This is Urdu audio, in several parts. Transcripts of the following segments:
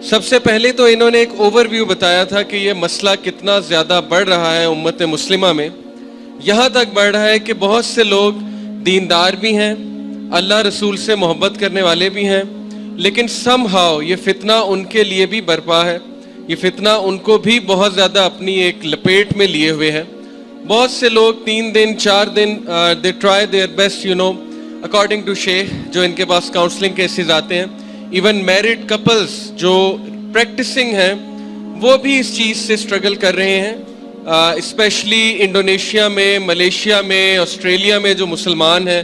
سب سے پہلے تو انہوں نے ایک اوور ویو بتایا تھا کہ یہ مسئلہ کتنا زیادہ بڑھ رہا ہے امت مسلمہ میں. یہاں تک بڑھ رہا ہے کہ بہت سے لوگ دیندار بھی ہیں, اللہ رسول سے محبت کرنے والے بھی ہیں, لیکن سم ہاؤ یہ فتنہ ان کے لیے بھی برپا ہے, یہ فتنہ ان کو بھی بہت زیادہ اپنی ایک لپیٹ میں لیے ہوئے ہے. بہت سے لوگ 3 دن 4 دن they try their best according to شیخ جو ان کے پاس کاؤنسلنگ کیسز آتے ہیں. ایون میرڈ کپلز جو پریکٹسنگ ہیں وہ بھی اس چیز سے اسٹرگل کر رہے ہیں, اسپیشلی انڈونیشیا میں, ملیشیا میں, آسٹریلیا میں جو مسلمان ہیں,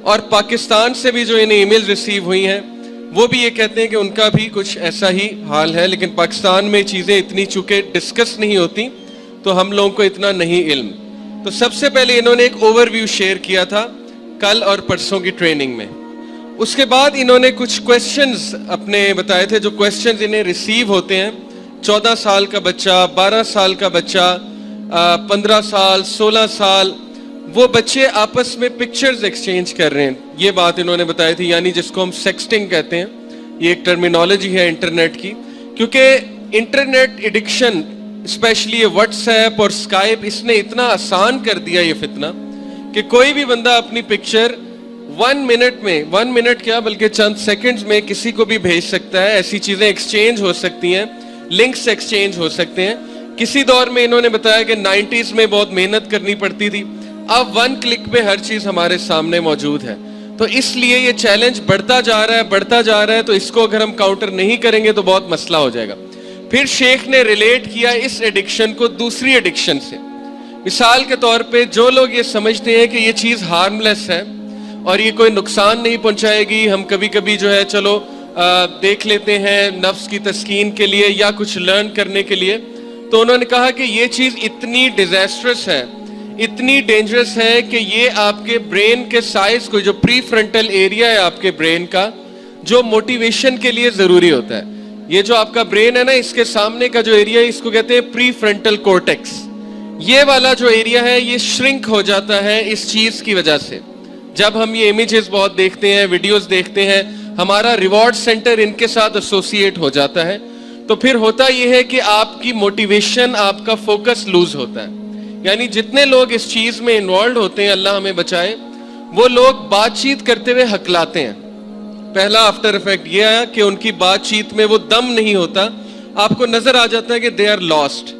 اور پاکستان سے بھی جو انہیں ای میل ریسیو ہوئی ہیں وہ بھی یہ کہتے ہیں کہ ان کا بھی کچھ ایسا ہی حال ہے. لیکن پاکستان میں چیزیں اتنی چونکہ ڈسکس نہیں ہوتی تو ہم لوگوں کو اتنا نہیں علم. تو سب سے پہلے انہوں نے ایک اوور ویو شیئر کیا تھا کل اور پرسوں کی ٹریننگ میں. اس کے بعد انہوں نے کچھ کویسچنز اپنے بتائے تھے, جو کویسچنز انہیں ریسیو ہوتے ہیں. 14 سال کا بچہ, 12 سال کا بچہ, 15 سال, 16 سال, وہ بچے آپس میں پکچرز ایکسچینج کر رہے ہیں. یہ بات انہوں نے بتائی تھی, یعنی جس کو ہم سیکسٹنگ کہتے ہیں. یہ ایک ٹرمینالوجی ہے انٹرنیٹ کی, کیونکہ internet addiction specially WhatsApp اور اسکائپ اس نے اتنا آسان کر دیا یہ فتنہ کہ کوئی بھی بندہ اپنی پکچر 1 منٹ میں, 1 منٹ کیا بلکہ چند سیکنڈز میں کسی کو بھی بھیج سکتا ہے. ایسی چیزیں ایکسچینج ہو سکتی ہیں, لنکس ایکسچینج ہو سکتے ہیں. کسی دور میں انہوں نے بتایا کہ 90s میں بہت محنت کرنی پڑتی تھی, اب 1 کلک پہ ہر چیز ہمارے سامنے موجود ہے. تو اس لیے یہ چیلنج بڑھتا جا رہا ہے, تو اس کو اگر ہم کاؤنٹر نہیں کریں گے تو بہت مسئلہ ہو جائے گا. پھر شیخ نے ریلیٹ کیا اس ایڈکشن کو دوسری ایڈکشن سے. مثال کے طور پہ جو لوگ یہ سمجھتے ہیں کہ یہ چیز ہارملیس ہے اور یہ کوئی نقصان نہیں پہنچائے گی, ہم کبھی کبھی جو ہے چلو دیکھ لیتے ہیں نفس کی تسکین کے لیے یا کچھ لرن کرنے کے لیے, تو انہوں نے کہا کہ یہ چیز اتنی ڈیزاسٹرس ہے, اتنی ڈینجرس ہے کہ یہ آپ کے برین کے سائز کو, جو پری فرنٹل ایریا ہے آپ کے برین کا, جو موٹیویشن کے لیے ضروری ہوتا ہے, یہ جو آپ کا برین ہے نا, اس کے سامنے کا جو ایریا ہے اس کو کہتے ہیں پری فرنٹل کورٹیکس. یہ والا جو ایریا ہے یہ شرنک ہو جاتا ہے اس چیز کی وجہ سے. جب ہم یہ امیجز بہت دیکھتے ہیں, ویڈیوز دیکھتے ہیں, ہمارا ریوارڈ سینٹر ان کے ساتھ ایسوسیٹ ہو جاتا ہے, تو پھر ہوتا یہ ہے کہ آپ کی موٹیویشن, آپ کا فوکس لوز ہوتا ہے. یعنی جتنے لوگ اس چیز میں انوالوڈ ہوتے ہیں, اللہ ہمیں بچائے, وہ لوگ بات چیت کرتے ہوئے ہکلاتے ہیں. پہلا آفٹر افیکٹ یہ آیا کہ ان کی بات چیت میں وہ دم نہیں ہوتا, آپ کو نظر آ جاتا ہے کہ دے آر لاسٹ.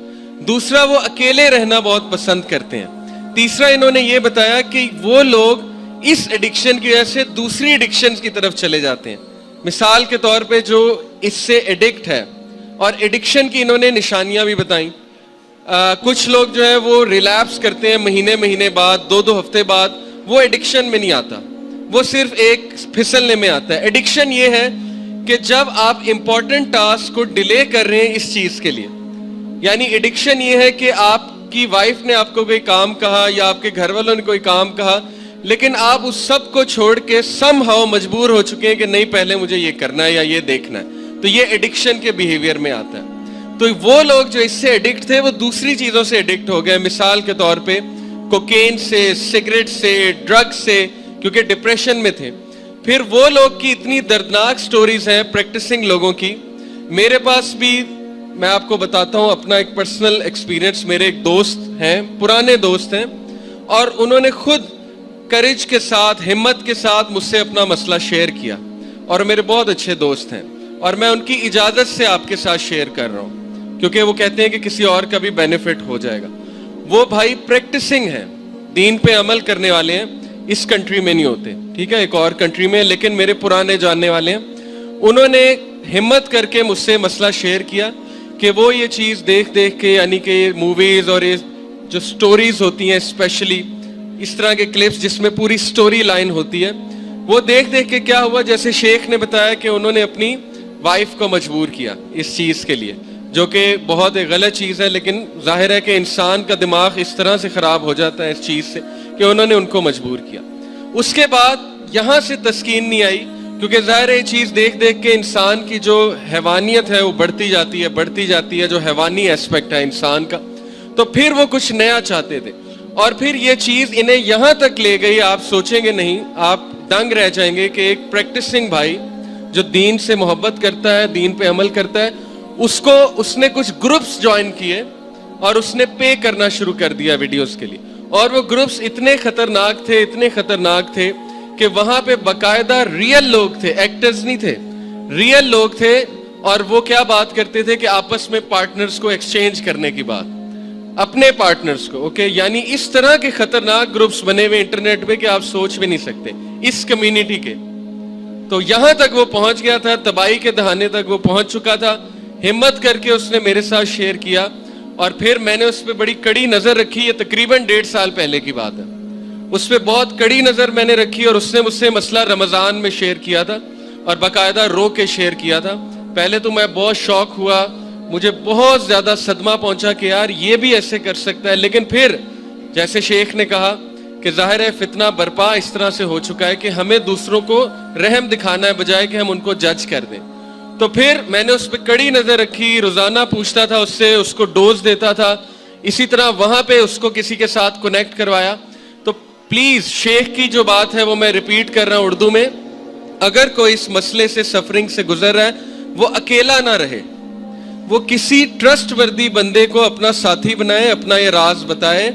دوسرا, وہ اکیلے رہنا بہت پسند کرتے ہیں. تیسرا, انہوں نے یہ بتایا کہ وہ لوگ اس ایڈکشن کی وجہ سے دوسری ایڈکشنز کی طرف چلے جاتے ہیں. مثال کے طور پہ جو اس سے ایڈکٹ ہے, اور ایڈکشن کی انہوں نے نشانیاں بھی بتائیں. کچھ لوگ جو ہے وہ ریلیپس کرتے ہیں مہینے بعد, 2 ہفتے بعد, وہ ایڈکشن میں نہیں آتا, وہ صرف ایک پھسلنے میں آتا ہے. ایڈکشن یہ ہے کہ جب آپ امپورٹنٹ ٹاسک کو ڈیلے کر رہے ہیں اس چیز کے لیے. یعنی ایڈکشن یہ ہے کہ آپ کی وائف نے آپ کو کوئی کام کہا یا آپ کے گھر والوں نے کوئی کام کہا, لیکن آپ اس سب کو چھوڑ کے سم ہاؤ مجبور ہو چکے ہیں کہ نہیں پہلے مجھے یہ کرنا ہے یا یہ دیکھنا ہے. تو یہ ایڈکشن کے بیہیویئر میں آتا ہے. تو وہ لوگ جو اس سے ایڈکٹ تھے وہ دوسری چیزوں سے ایڈکٹ ہو گئے. مثال کے طور پہ کوکین سے, سگریٹ سے, ڈرگ سے, کیونکہ ڈپریشن میں تھے. پھر وہ لوگ کی اتنی دردناک سٹوریز ہیں پریکٹسنگ لوگوں کی. میرے پاس بھی, میں آپ کو بتاتا ہوں اپنا ایک پرسنل ایکسپیرینس. میرے ایک دوست ہیں, پرانے دوست ہیں, اور انہوں نے خود کریج کے ساتھ, ہمت کے ساتھ مجھ سے اپنا مسئلہ شیئر کیا, اور میرے بہت اچھے دوست ہیں, اور میں ان کی اجازت سے آپ کے ساتھ شیئر کر رہا ہوں کیونکہ وہ کہتے ہیں کہ کسی اور کا بھی بینیفٹ ہو جائے گا. وہ بھائی پریکٹسنگ ہیں, دین پہ عمل کرنے والے ہیں, اس کنٹری میں نہیں ہوتے, ٹھیک ہے, ایک اور کنٹری میں, لیکن میرے پرانے جاننے والے ہیں. انہوں نے ہمت کر کے مجھ سے مسئلہ شیئر کیا کہ وہ یہ چیز دیکھ کے, یعنی کہ موویز اور یہ جو سٹوریز ہوتی ہیں, اسپیشلی اس طرح کے کلپس جس میں پوری سٹوری لائن ہوتی ہے, وہ دیکھ کے کیا ہوا, جیسے شیخ نے بتایا کہ انہوں نے اپنی وائف کو مجبور کیا اس چیز کے لیے, جو کہ بہت ایک غلط چیز ہے, لیکن ظاہر ہے کہ انسان کا دماغ اس طرح سے خراب ہو جاتا ہے اس چیز سے کہ انہوں نے ان کو مجبور کیا. اس کے بعد یہاں سے تسکین نہیں آئی, کیونکہ ظاہر ہے یہ چیز دیکھ کے انسان کی جو حیوانیت ہے وہ بڑھتی جاتی ہے, جو حیوانی ایسپیکٹ ہے انسان کا. تو پھر وہ کچھ نیا چاہتے تھے, اور پھر یہ چیز انہیں یہاں تک لے گئی, آپ سوچیں گے نہیں, آپ دنگ رہ جائیں گے کہ ایک پریکٹسنگ بھائی جو دین سے محبت کرتا ہے, دین پہ عمل کرتا ہے, اس نے کچھ گروپس جوائن کیے اور اس نے پے کرنا شروع کر دیا ویڈیوز کے لیے. اور وہ گروپس اتنے خطرناک تھے کہ وہاں پہ باقاعدہ ریئل لوگ تھے, ایکٹرز نہیں تھے, ریئل لوگ تھے. اور وہ کیا بات کرتے تھے کہ آپس میں پارٹنرز کو ایکسچینج کرنے کی بات, اپنے پارٹنرز کو. اوکے, یعنی اس طرح کے خطرناک گروپس بنے ہوئے انٹرنیٹ پہ کہ آپ سوچ بھی نہیں سکتے اس کمیونٹی کے. تو یہاں تک وہ پہنچ گیا تھا, تباہی کے دہانے تک وہ پہنچ چکا تھا. ہمت کر کے اس نے میرے ساتھ شیئر کیا اور پھر میں نے اس پہ بڑی کڑی نظر رکھی. یہ تقریباً 1.5 سال پہلے کی بات ہے. اس پہ بہت کڑی نظر میں نے رکھی اور اس نے مجھ سے مسئلہ رمضان میں شیئر کیا تھا اور باقاعدہ رو کے شیئر کیا تھا. پہلے تو میں بہت شوق ہوا, مجھے بہت زیادہ صدمہ پہنچا کہ یار یہ بھی ایسے کر سکتا ہے. لیکن پھر جیسے شیخ نے کہا کہ ظاہر ہے فتنہ برپا اس طرح سے ہو چکا ہے کہ ہمیں دوسروں کو رحم دکھانا ہے بجائے کہ ہم ان کو جج کر دیں. تو پھر میں نے اس پہ کڑی نظر رکھی, روزانہ پوچھتا تھا اس سے, اس کو ڈوز دیتا تھا. اسی طرح وہاں پہ اس کو کسی کے ساتھ کنیکٹ کروایا. تو پلیز شیخ کی جو بات ہے وہ میں ریپیٹ کر رہا ہوں اردو میں, اگر کوئی اس مسئلے سے سفرنگ سے گزر رہا ہے وہ اکیلا نہ رہے, وہ کسی ٹرسٹ وردی بندے کو اپنا ساتھی بنائے, اپنا یہ راز بتائے,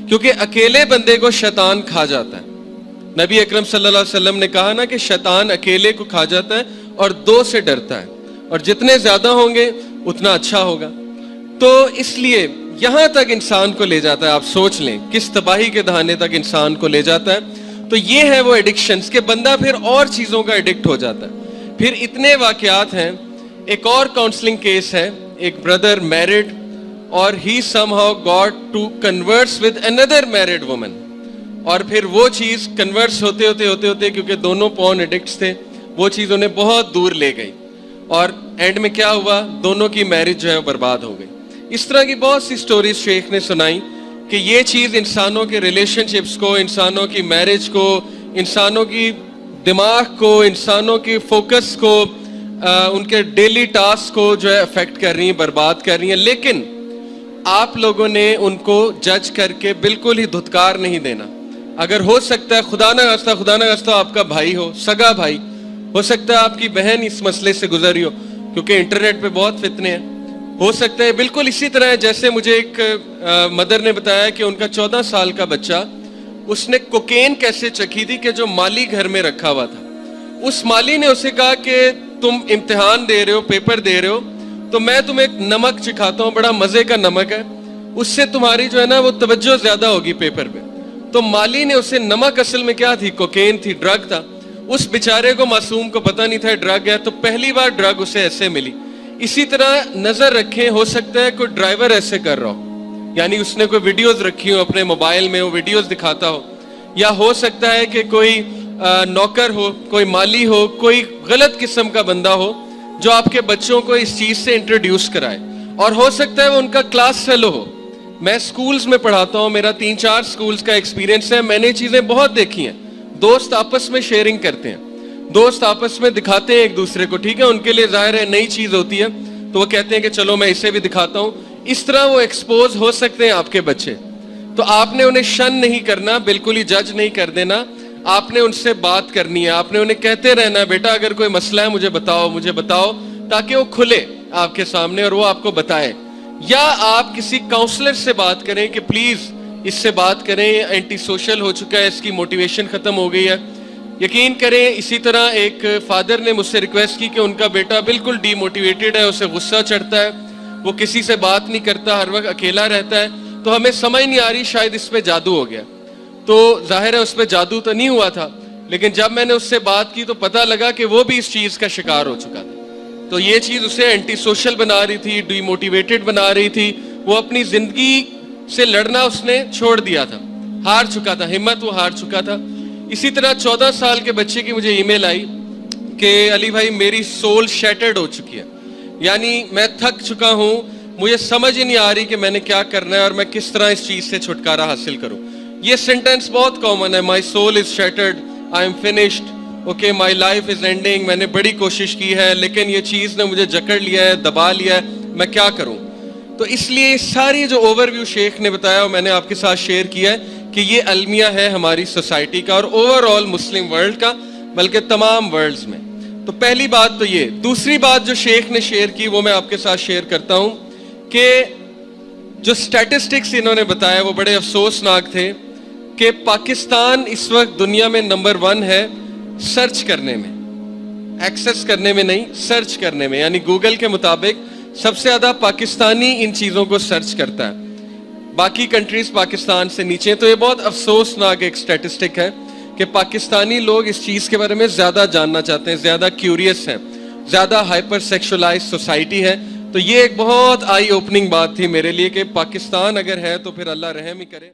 کیونکہ اکیلے بندے کو شیطان کھا جاتا ہے. نبی اکرم صلی اللہ علیہ وسلم نے کہا نا کہ شیطان اکیلے کو کھا جاتا ہے اور 2 سے ڈرتا ہے, اور جتنے زیادہ ہوں گے اتنا اچھا ہوگا. تو اس لیے یہاں تک انسان کو لے جاتا ہے, آپ سوچ لیں کس تباہی کے دہانے تک انسان کو لے جاتا ہے. تو یہ ہے وہ ایڈکشنز کہ بندہ پھر اور چیزوں کا ایڈکٹ ہو جاتا ہے. پھر اتنے واقعات ہیں. ایک اور کاؤنسلنگ کیس ہے, ایک بردر میرڈ اور he somehow got to converse with another married woman, اور پھر وہ چیز کنورس ہوتے کیونکہ دونوں پورن ایڈکٹس تھے, وہ چیز انہیں بہت دور لے گئی اور اینڈ میں کیا ہوا, دونوں کی میرج جو ہے برباد ہو گئی. اس طرح کی بہت سی سٹوریز شیخ نے سنائی کہ یہ چیز انسانوں کے ریلیشن شپس کو, انسانوں کی میرج کو, انسانوں کی دماغ کو, انسانوں کی فوکس کو, ان کے ڈیلی ٹاسک کو جو ہے افیکٹ کر رہی ہیں, برباد کر رہی ہیں. لیکن آپ لوگوں نے ان کو جج کر کے بالکل ہی دھتکار نہیں دینا. اگر ہو سکتا ہے خدا نہ خواستہ آپ کا بھائی ہو, سگا بھائی ہو سکتا ہے, آپ کی بہن اس مسئلے سے گزری ہو, کیونکہ انٹرنیٹ پہ بہت فتنے ہیں. ہو سکتا ہے بالکل اسی طرح ہے جیسے مجھے ایک مدر نے بتایا کہ ان کا 14 سال کا بچہ, اس نے کوکین کیسے چکھی تھی کہ جو مالی گھر میں رکھا ہوا تھا, اس مالی نے اسے کہا کہ تم امتحان دے رہے ہو, پیپر دے رہے ہو, تو میں تمہیں ایک نمک چکھاتا ہوں, بڑا مزے کا نمک ہے, اس سے تمہاری جو ہے نا وہ توجہ زیادہ ہوگی پیپر پہ. تو مالی نے اسے, نمک اصل میں کیا تھی, کوکین تھی, ڈرگ تھا. اس بیچارے کو, معصوم کو پتہ نہیں تھا ڈرگ ہے, تو پہلی بار ڈرگ اسے ایسے ملی. اسی طرح نظر رکھیں, ہو سکتا ہے کوئی ڈرائیور ایسے کر رہا ہو, یعنی اس نے کوئی ویڈیوز رکھی ہو اپنے موبائل میں, وہ ویڈیوز دکھاتا ہو, یا ہو سکتا ہے کہ کوئی نوکر ہو, کوئی مالی ہو, کوئی غلط قسم کا بندہ ہو جو آپ کے بچوں کو اس چیز سے انٹروڈیوس کرائے. اور ہو سکتا ہے وہ ان کا کلاس فیلو ہو. میں سکولز میں پڑھاتا ہوں, میرا 3-4 سکولز کا ایکسپیرینس ہے, میں نے چیزیں بہت دیکھی ہیں. دوست آپس میں شیئرنگ کرتے ہیں, دوست آپس میں دکھاتے ہیں ایک دوسرے کو, ٹھیک ہے, ان کے لیے ظاہر ہے نئی چیز ہوتی ہے تو وہ کہتے ہیں کہ چلو میں اسے بھی دکھاتا ہوں. اس طرح وہ ایکسپوز ہو سکتے ہیں آپ کے بچے. تو آپ نے انہیں شن نہیں کرنا, بالکل ہی جج نہیں کر دینا, آپ نے ان سے بات کرنی ہے, آپ نے انہیں کہتے رہنا ہے بیٹا اگر کوئی مسئلہ ہے مجھے بتاؤ, تاکہ وہ کھلے آپ کے سامنے اور وہ آپ کو بتائے. یا آپ کسی کاؤنسلر سے بات کریں کہ پلیز اس سے بات کریں, اینٹی سوشل ہو چکا ہے, اس کی موٹیویشن ختم ہو گئی ہے. یقین کریں اسی طرح ایک فادر نے مجھ سے ریکویسٹ کی کہ ان کا بیٹا بالکل ڈی موٹیویٹڈ ہے, اسے غصہ چڑھتا ہے, وہ کسی سے بات نہیں کرتا, ہر وقت اکیلا رہتا ہے. تو ہمیں سمجھ نہیں آ رہی شاید اس پہ جادو ہو گیا. تو ظاہر ہے اس پہ جادو تو نہیں ہوا تھا, لیکن جب میں نے اس سے بات کی تو پتہ لگا کہ وہ بھی اس چیز کا شکار ہو چکا تھا. تو یہ چیز اسے اینٹی سوشل بنا رہی تھی, ڈی موٹیویٹڈ بنا رہی تھی. وہ اپنی زندگی سے لڑنا اس نے چھوڑ دیا تھا, ہار چکا تھا, ہمت وہ ہار چکا تھا. اسی طرح 14 سال کے بچے کی مجھے ای میل آئی کہ علی بھائی میری سول شیٹرڈ ہو چکی ہے, یعنی میں تھک چکا ہوں, مجھے سمجھ ہی نہیں آ رہی کہ میں نے کیا کرنا ہے اور میں کس طرح اس چیز سے چھٹکارا حاصل کروں. یہ سینٹینس بہت کامن ہے, my soul is shattered, I am finished, okay my life is ending, میں نے بڑی کوشش کی ہے لیکن یہ چیز نے مجھے جکڑ لیا ہے, دبا لیا ہے, میں کیا کروں. تو اس لیے ساری جو اوور ویو شیخ نے بتایا اور میں نے آپ کے ساتھ شیئر کیا ہے کہ یہ المیہ ہے ہماری سوسائٹی کا اور اوور آل مسلم ورلڈ کا, بلکہ تمام ورلڈز میں. تو پہلی بات تو یہ. دوسری بات جو شیخ نے شیئر کی وہ میں آپ کے ساتھ شیئر کرتا ہوں کہ جو سٹیٹسٹکس انہوں نے بتایا وہ بڑے افسوسناک تھے کہ پاکستان اس وقت دنیا میں نمبر 1 ہے سرچ کرنے میں, ایکسس کرنے میں نہیں, سرچ کرنے میں. یعنی گوگل کے مطابق سب سے زیادہ پاکستانی ان چیزوں کو سرچ کرتا ہے, باقی کنٹریز پاکستان سے نیچے. تو یہ بہت افسوسناک ایک سٹیٹسٹک ہے کہ پاکستانی لوگ اس چیز کے بارے میں زیادہ جاننا چاہتے ہیں, زیادہ کیوریس ہیں, زیادہ ہائپر سیکشولائز سوسائٹی ہے. تو یہ ایک بہت آئی اوپننگ بات تھی میرے لیے کہ پاکستان اگر ہے تو پھر اللہ رحم ہی کرے.